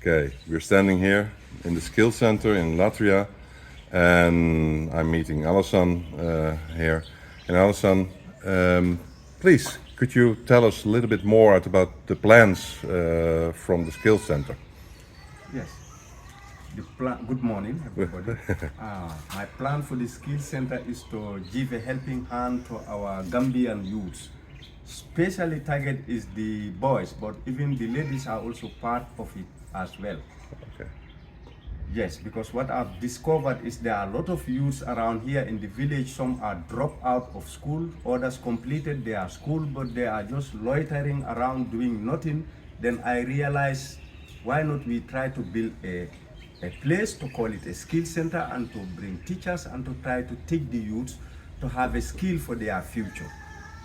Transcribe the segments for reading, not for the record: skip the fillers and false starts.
Okay, we're standing here in the Skill Center in Latriya, and I'm meeting Alassan here. And Alassan, please, could you tell us a little bit more about the plans from the Skill Center? Yes. Good morning, everybody. My plan for the Skill Center is to give a helping hand to our Gambian youths. Especially target is the boys, but even the ladies are also part of it as well. Okay. Yes, because what I've discovered is there are a lot of youths around here in the village. Some are dropped out of school, others completed their school, but they are just loitering around doing nothing. Then I realized, why not we try to build a place to call it a skill center and to bring teachers and to try to teach the youths to have a skill for their future.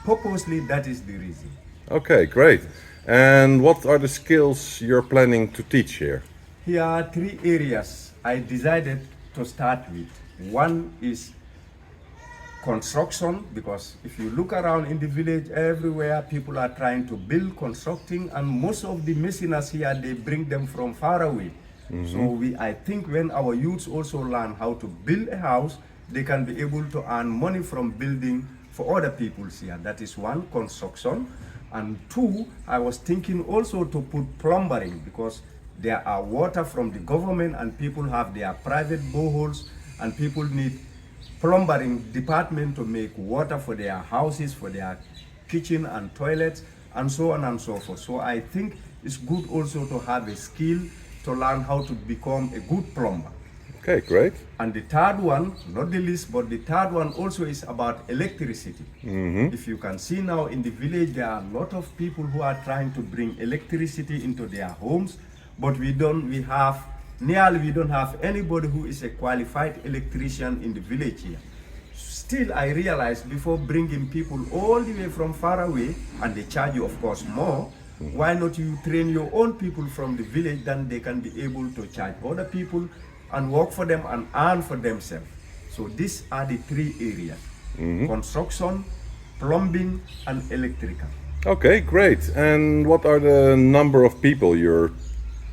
Purposely, that is the reason. Okay, great. And what are the skills you're planning to teach here? Here are three areas I decided to start with. One is construction, because if you look around in the village, everywhere people are trying to build, constructing, and most of the masoners here, they bring them from far away. So I think when our youths also learn how to build a house, they can be able to earn money from building for other people here. That is one, construction. And two, I was thinking also to put plumbing, because there are water from the government and people have their private boreholes, and people need plumbing department to make water for their houses, for their kitchen and toilets, and so on and so forth. So I think it's good also to have a skill to learn how to become a good plumber. Okay, great. And the third one, not the least, but the third one also is about electricity. If you can see now in the village, there are a lot of people who are trying to bring electricity into their homes, but we don't have anybody who is a qualified electrician in the village here. Still, I realized before bringing people all the way from far away, and they charge you of course more, why not you train your own people from the village, then they can be able to charge other people and work for them and earn for themselves. So these are the three areas: construction, plumbing, and electrical. Okay, great. And what are the number of people you're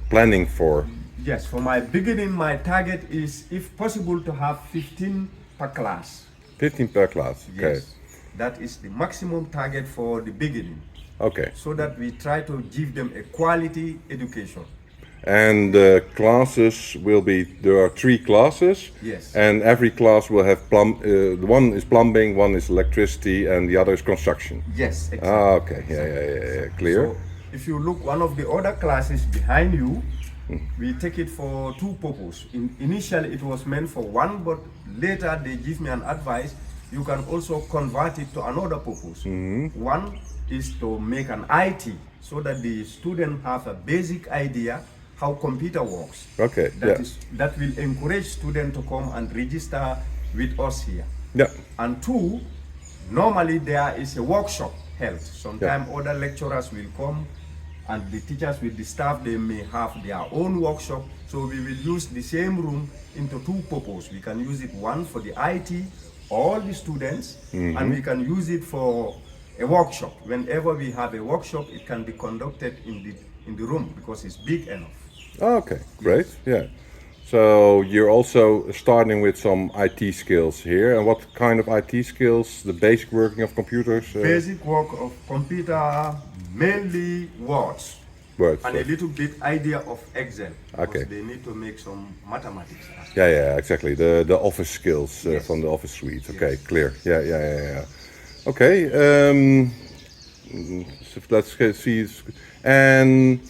planning for? Yes, for my beginning, my target is, if possible, to have 15 per class. 15 per class, okay. Yes, that is the maximum target for the beginning. Okay. So that we try to give them a quality education. And the classes will be, there are 3 classes. Yes. And every class will have one is plumbing, one is electricity, and the other is construction. Yes, exactly. Ah, okay, yeah, clear. So if you look one of the other classes behind you, we take it for 2 purposes. Initially it was meant for one, but later they give me an advice, you can also convert it to another purpose. One is to make an IT, so that the student have a basic idea how computer works. Okay, That will encourage students to come and register with us here. Yeah. And 2, normally there is a workshop held. Sometimes other lecturers will come, and the teachers with the staff, they may have their own workshop. So we will use the same room into 2 purposes. We can use it, one for the IT, all the students, and we can use it for a workshop. Whenever we have a workshop, it can be conducted in the room because it's big enough. Okay, great, yeah. So you're also starting with some IT skills here. And what kind of IT skills? The basic working of computers? Basic work of computer, mainly words. Words. And a little bit idea of Excel. Okay. They need to make some mathematics. Yeah, exactly. The office skills Yes. from the office suite. Okay, Yes. clear. Yeah. Okay, so let's see. And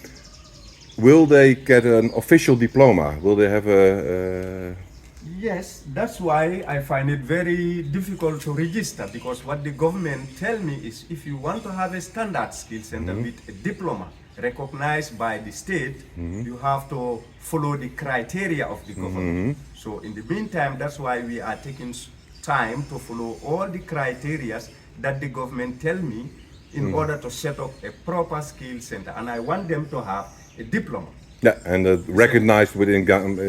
will they get an official diploma? Will they have a... Yes, that's why I find it very difficult to register, because what the government tell me is, if you want to have a standard skill center with a diploma recognized by the state, you have to follow the criteria of the government. So in the meantime, that's why we are taking time to follow all the criteria that the government tell me in order to set up a proper skill center. And I want them to have a diploma. Yeah, and recognized in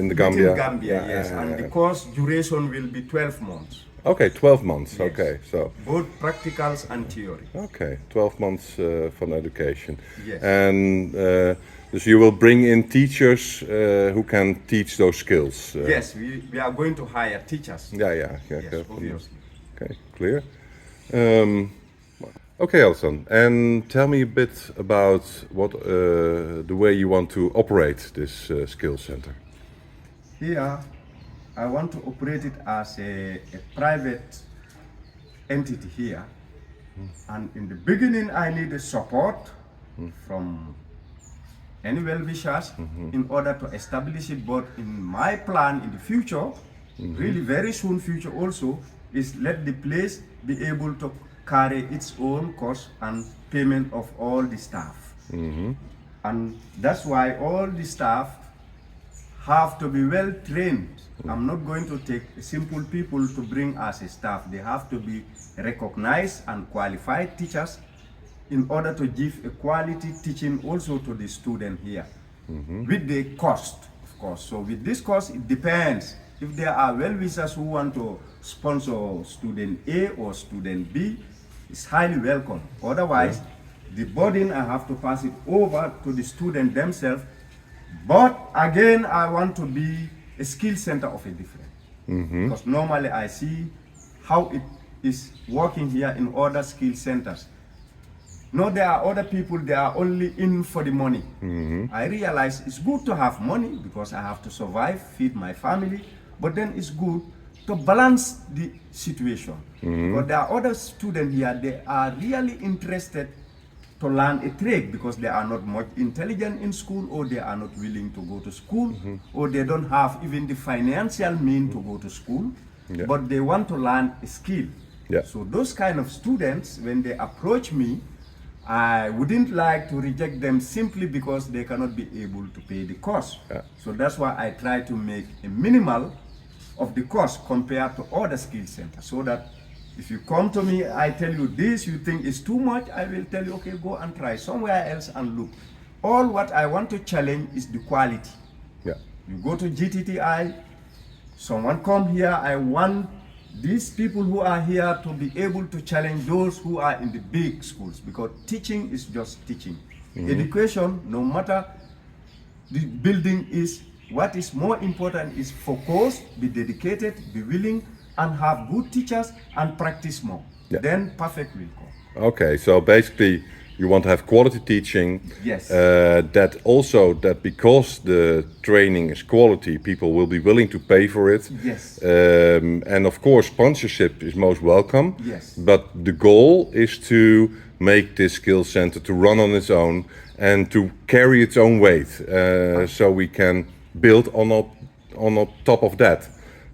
the Gambia. Within Gambia, yes. And the course duration will be 12 months. Okay, 12 months. Yes. Okay, so both practicals and theory. okay, 12 months from education. Yes. And So you will bring in teachers who can teach those skills. Yes, we are going to hire teachers. Yeah. Yes, obviously. Okay, clear. Okay, Alassan, and tell me a bit about what the way you want to operate this skills center. Here, I want to operate it as a private entity here. And in the beginning, I need a support from any well-wishers in order to establish it. But in my plan in the future, really very soon future also, is let the place be able to carry its own cost and payment of all the staff. And that's why all the staff have to be well trained. I'm not going to take simple people to bring as a staff. They have to be recognized and qualified teachers in order to give a quality teaching also to the student here. With the cost, of course. So with this cost, it depends. If there are well-wishers who want to sponsor student A or student B, it's highly welcome. Otherwise, the burden, I have to pass it over to the student themselves. But again, I want to be a skill center of a different. Because normally I see how it is working here in other skill centers. No, there are other people, they are only in for the money. I realize it's good to have money because I have to survive, feed my family, but then it's good to balance the situation. But there are other students here, they are really interested to learn a trade because they are not much intelligent in school, or they are not willing to go to school, or they don't have even the financial means to go to school, but they want to learn a skill. So those kind of students, when they approach me, I wouldn't like to reject them simply because they cannot be able to pay the cost. So that's why I try to make a minimal of the cost compared to other skill centers, so that if you come to me, I tell you this, you think it's too much, I will tell you, okay, go and try somewhere else and look. All what I want to challenge is the quality. You go to GTTI, someone come here, I want these people who are here to be able to challenge those who are in the big schools, because teaching is just teaching. Education, no matter the building is, what is more important is focus, be dedicated, be willing, and have good teachers and practice more. Then perfect will come. Okay, so basically you want to have quality teaching. Yes. That also, that because the training is quality, people will be willing to pay for it. Yes. And of course, sponsorship is most welcome. Yes. But the goal is to make this skill center to run on its own and to carry its own weight. So we can build on top of that.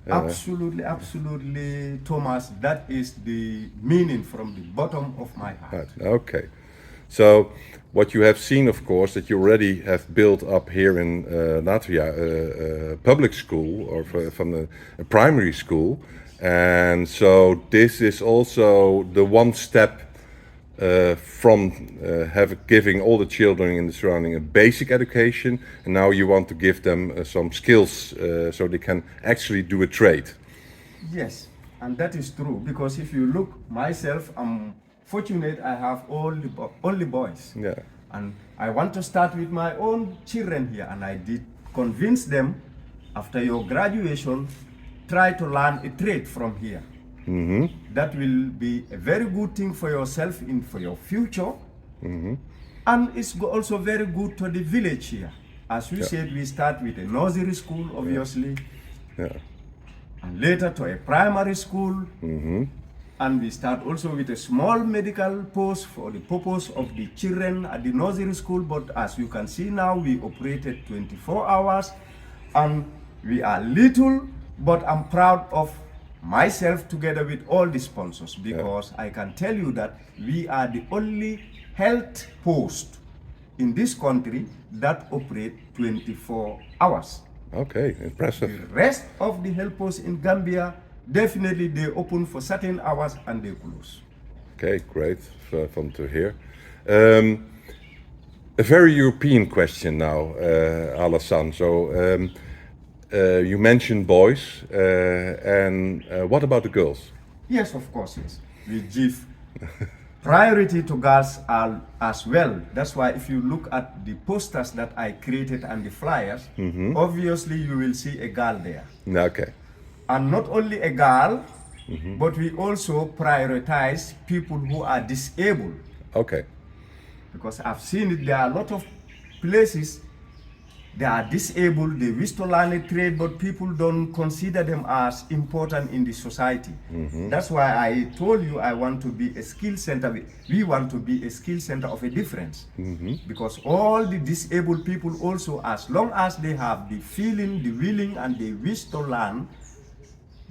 Absolutely, absolutely, Thomas. That is the meaning from the bottom of my heart. Okay. So what you have seen, of course, that you already have built up here in Latriya a public school, or from a primary school. And so this is also the one step from giving all the children in the surrounding a basic education, and now you want to give them some skills so they can actually do a trade. Yes, and that is true, because if you look, myself, I'm fortunate I have only boys. And I want to start with my own children here, and I did convince them, after your graduation, try to learn a trade from here. That will be a very good thing for yourself for your future. And it's also very good to the village here. As we said, we start with a nursery school, obviously, and later to a primary school. And we start also with a small medical post for the purpose of the children at the nursery school. But as you can see now, we operated 24 hours, and we are little, but I'm proud of myself together with all the sponsors, because I can tell you that we are the only health post in this country that operate 24 hours. Okay, impressive. The rest of the health posts in Gambia, definitely they open for certain hours and they close. Okay, great, fun to hear. A very European question now, Alassan. So you mentioned boys, and what about the girls? Yes, of course, yes. We give priority to girls are as well. That's why if you look at the posters that I created and the flyers, obviously you will see a girl there. Okay. And not only a girl, but we also prioritize people who are disabled. Okay. Because I've seen it, there are a lot of places they are disabled, they wish to learn a trade, but people don't consider them as important in the society. That's why I told you I want to be a skill center. We want to be a skill center of a difference. Because all the disabled people also, as long as they have the feeling, the willing, and they wish to learn,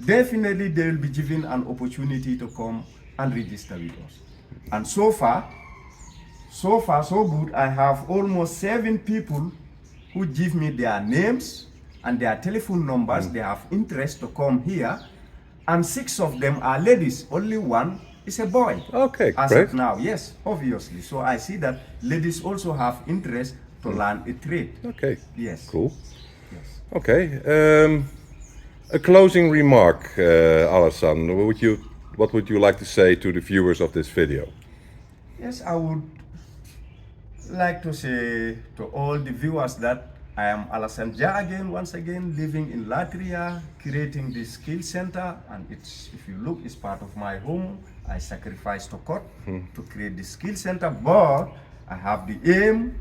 definitely they will be given an opportunity to come and register with us. And so far, so good. I have almost 7 people who give me their names and their telephone numbers. They have interest to come here, and 6 of them are ladies. Only 1 is a boy. Okay, as great. of now, yes, obviously. So I see that ladies also have interest to learn a trade. Okay. Yes. Cool. Yes. Okay. A closing remark, Alassan. What would you like to say to the viewers of this video? Yes, I would like to say to all the viewers that I am Alassan again, once again, living in Latriya, creating this skill center, and it's, if you look, it's part of my home. I sacrificed to cut to create the skill center, but I have the aim,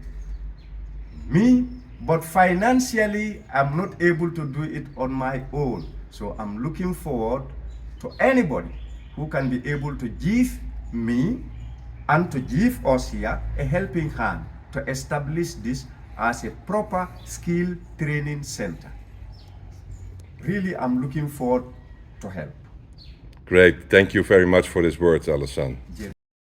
but financially, I'm not able to do it on my own. So I'm looking forward to anybody who can be able to give me and to give us here a helping hand to establish this as a proper skill training center. Really, I'm looking forward to help. Great. Thank you very much for these words, Alassan.